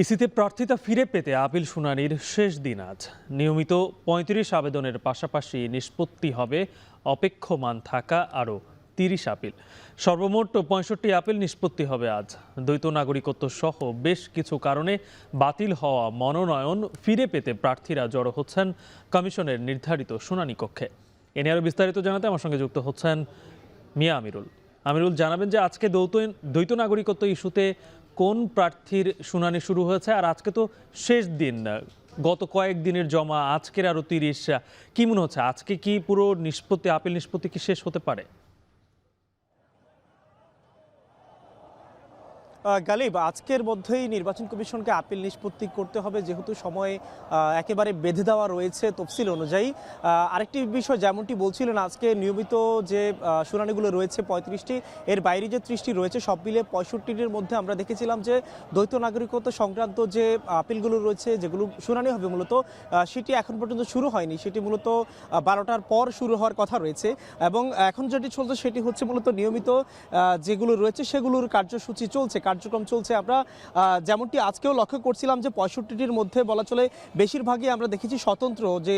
ইসিতে প্রার্থিতা ফিরে পেতে আপিল শুনানির শেষ দিন আজ। নিয়মিত ৩৫ আবেদনের পাশাপাশি নিষ্পত্তি হবে অপেক্ষমান থাকা আরও ৩০ আপিল। সর্বমোট ৬৫ আপিল নিষ্পত্তি হবে আজ। দ্বৈত নাগরিকত্ব সহ বেশ কিছু কারণে বাতিল হওয়া মনোনয়ন ফিরে পেতে প্রার্থীরা জড়ো হচ্ছেন কমিশনের নির্ধারিত শুনানি কক্ষে। এ নিয়ে আরও বিস্তারিত জানাতে আমার সঙ্গে যুক্ত হচ্ছেন মিয়া আমিরুল। আমিরুল, জানাবেন যে আজকে দ্বৈত নাগরিকত্ব ইস্যুতে কোন প্রার্থীর শুনানি শুরু হয়েছে, আর আজকে তো শেষ দিন, গত কয়েকদিনের জমা, আজকের আরো ৩০। কি মনে হচ্ছে আজকে কি পুরো আপিল নিষ্পত্তি কি শেষ হতে পারে? গালিব, আজকের মধ্যেই নির্বাচন কমিশনকে আপিল নিষ্পত্তি করতে হবে, যেহেতু সময় একেবারে বেঁধে দেওয়া রয়েছে তফসিল অনুযায়ী। আরেকটি বিষয়, যেমনটি বলছিলেন, আজকে নিয়মিত যে শুনানিগুলো রয়েছে ৩৫টি, এর বাইরে যে ৩০টি রয়েছে, সব মিলে ৬৫টির মধ্যে আমরা দেখেছিলাম যে দ্বৈত নাগরিকত্ব সংক্রান্ত যে আপিলগুলো রয়েছে, যেগুলো শুনানি হবে মূলত, সেটি এখন পর্যন্ত শুরু হয়নি। সেটি মূলত ১২টার পর শুরু হওয়ার কথা রয়েছে। এবং এখন যেটি চলছে সেটি হচ্ছে মূলত নিয়মিত যেগুলো রয়েছে সেগুলোর কার্যসূচি চলছে, কার্যক্রম চলছে। আমরা যেমনটি আজকেও লক্ষ্য করছিলাম যে ৬৫টির মধ্যে বলা চলে বেশিরভাগই আমরা দেখেছি স্বতন্ত্র যে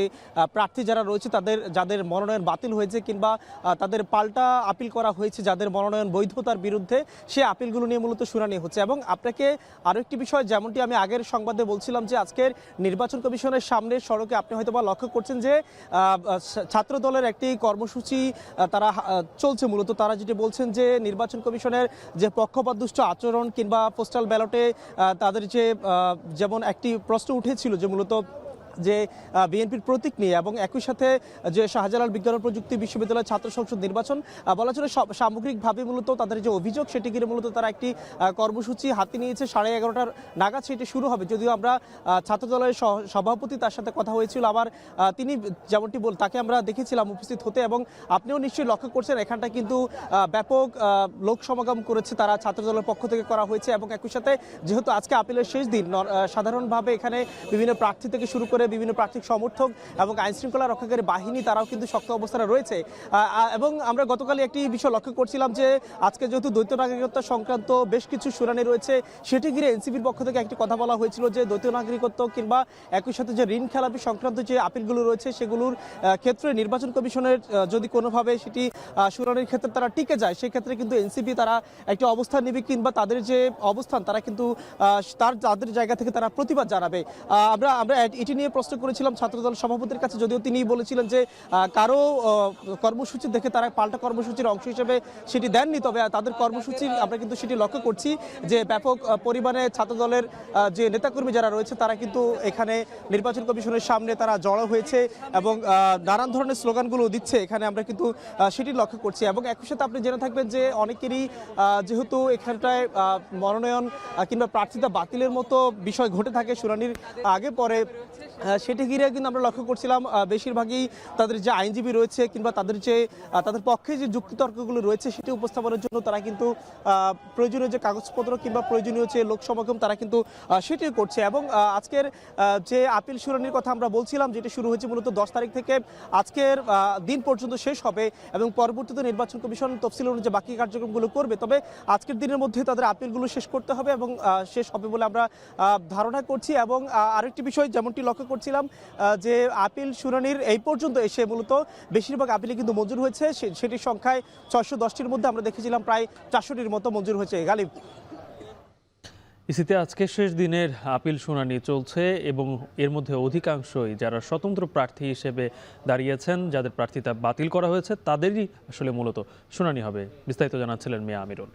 প্রার্থী যারা রয়েছে, যাদের মনোনয়ন বাতিল হয়েছে কিংবা তাদের পাল্টা আপিল করা হয়েছে, যাদের মনোনয়ন বৈধতার বিরুদ্ধে, সে আপিলগুলো নিয়ে মূলত শুনানি হচ্ছে। এবং আপনাকে আরও একটি বিষয়, যেমনটি আমি আগের সংবাদে বলছিলাম, যে আজকের নির্বাচন কমিশনের সামনে সড়কে আপনি হয়তোবা লক্ষ্য করছেন যে ছাত্র দলের একটি কর্মসূচি তারা চলছে। মূলত তারা যেটি বলছেন যে নির্বাচন কমিশনের যে পক্ষপাতদুষ্ট আচরণ কিংবা পোস্টাল ব্যালটে তাদের যে যেমন একটি প্রশ্ন উঠেছিল যে মূলত যে বিএনপির প্রতীক নিয়ে, এবং একই সাথে যে শাহজালাল বিজ্ঞান ও প্রযুক্তি বিশ্ববিদ্যালয়ের ছাত্র সংসদ নির্বাচন, বলা চলে সামগ্রিকভাবে মূলত তাদের যে অভিযোগ, সেটি ঘিরে মূলত তারা একটি কর্মসূচি হাতে নিয়েছে। 11:30টার নাগাদ সেটি শুরু হবে। যদিও আমরা ছাত্রদলের সভাপতি, তার সাথে কথা হয়েছিল, আবার তিনি যেমনটি তাকে আমরা দেখেছিলাম উপস্থিত হতে, এবং আপনিও নিশ্চয়ই লক্ষ্য করছেন এখানটা কিন্তু ব্যাপক লোক সমাগম করেছে, তারা ছাত্রদলের পক্ষ থেকে করা হয়েছে। এবং একই সাথে যেহেতু আজকে আপিলের শেষ দিন, সাধারণভাবে এখানে বিভিন্ন প্রার্থী থেকে শুরু করে বিভিন্ন প্রার্থীর সমর্থক এবং আইনশৃঙ্খলা রক্ষাকারী বাহিনী, তারাও কিন্তু শক্ত অবস্থানে রয়েছে। এবং আমরা গতকালই একটি বিষয় লক্ষ্য করছিলাম যে আজকে যেহেতু দ্বৈত নাগরিকত্ব সংক্রান্ত বেশ কিছু শুনানি রয়েছে, সেটি ঘিরে এনসিপির পক্ষ থেকে একটি কথা বলা হয়েছিল যে দ্বৈত নাগরিকত্ব কিংবা একই সাথে যে ঋণ খেলাপি সংক্রান্ত যে আপিলগুলো রয়েছে, সেগুলোর ক্ষেত্রে নির্বাচন কমিশনের যদি কোনোভাবে সেটি শুনানির ক্ষেত্রে তারা টিকে যায়, সেক্ষেত্রে কিন্তু এনসিপি তারা একটি অবস্থান নেবে, কিংবা তাদের যে অবস্থান, তারা কিন্তু তাদের জায়গা থেকে তারা প্রতিবাদ জানাবে। আমরা এটি নিয়ে প্রশ্ন করেছিলাম ছাত্রদল সভাপতির কাছে, যদিও তিনি বলেছিলেন যে কারো কর্মসূচি দেখে তারা পাল্টা কর্মসূচির অংশ হিসেবে সেটি দেননি। তবে তাদের কর্মসূচি আমরা কিন্তু সেটি লক্ষ্য করছি যে ব্যাপক পরিমাণে ছাত্রদলের যে নেতাকর্মী যারা রয়েছে, তারা কিন্তু এখানে নির্বাচন কমিশনের সামনে তারা জড়ো হয়েছে এবং নানান ধরনের স্লোগানগুলো দিচ্ছে, এখানে আমরা কিন্তু সেটি লক্ষ্য করছি। এবং একই সাথে আপনি জেনে থাকবেন যে অনেকেরই যেহেতু এখানটায় মনোনয়ন কিংবা প্রার্থিতা বাতিলের মতো বিষয় ঘটে থাকে শুনানির আগে পরে, সেটি ঘিরে কিন্তু আমরা লক্ষ্য করছিলাম বেশিরভাগই তাদের যে আইনজীবী রয়েছে কিংবা তাদের পক্ষে যে যুক্তিতর্কগুলো রয়েছে, সেটি উপস্থাপনের জন্য তারা কিন্তু প্রয়োজনীয় যে কাগজপত্র কিংবা প্রয়োজনীয় যে লোক সমাগম, তারা কিন্তু সেটি করছে। এবং আজকের যে আপিল শুনানির কথা আমরা বলছিলাম, যেটি শুরু হয়েছে মূলত 10 তারিখ থেকে, আজকের দিন পর্যন্ত শেষ হবে এবং পরবর্তীতে নির্বাচন কমিশন তফসিল অনুযায়ী বাকি কার্যক্রমগুলো করবে। তবে আজকের দিনের মধ্যে তাদের আপিলগুলো শেষ করতে হবে এবং শেষ হবে বলে আমরা ধারণা করছি। এবং আরেকটি বিষয়, যেমনটি লক্ষ্য করছিলাম যে আপিল শুনানির এই পর্যন্ত এসে মূলত বেশিরভাগ আপিলে কিন্তু মঞ্জুর হয়েছে, সেটির সংখ্যায় 610টির মধ্যে আমরা দেখেছিলাম প্রায় 400টির মতো মঞ্জুর হয়েছে। গালিব, ইসিতে আজকে শেষ দিনের আপিল শুনানি চলছে এবং এর মধ্যে অধিকাংশই যারা স্বতন্ত্র প্রার্থী হিসেবে দাঁড়িয়েছেন, যাদের প্রার্থিতা বাতিল করা হয়েছে, তাদেরই আসলে মূলত শুনানি হবে। বিস্তারিত জানাচ্ছিলেন মিয়া আমিরুল।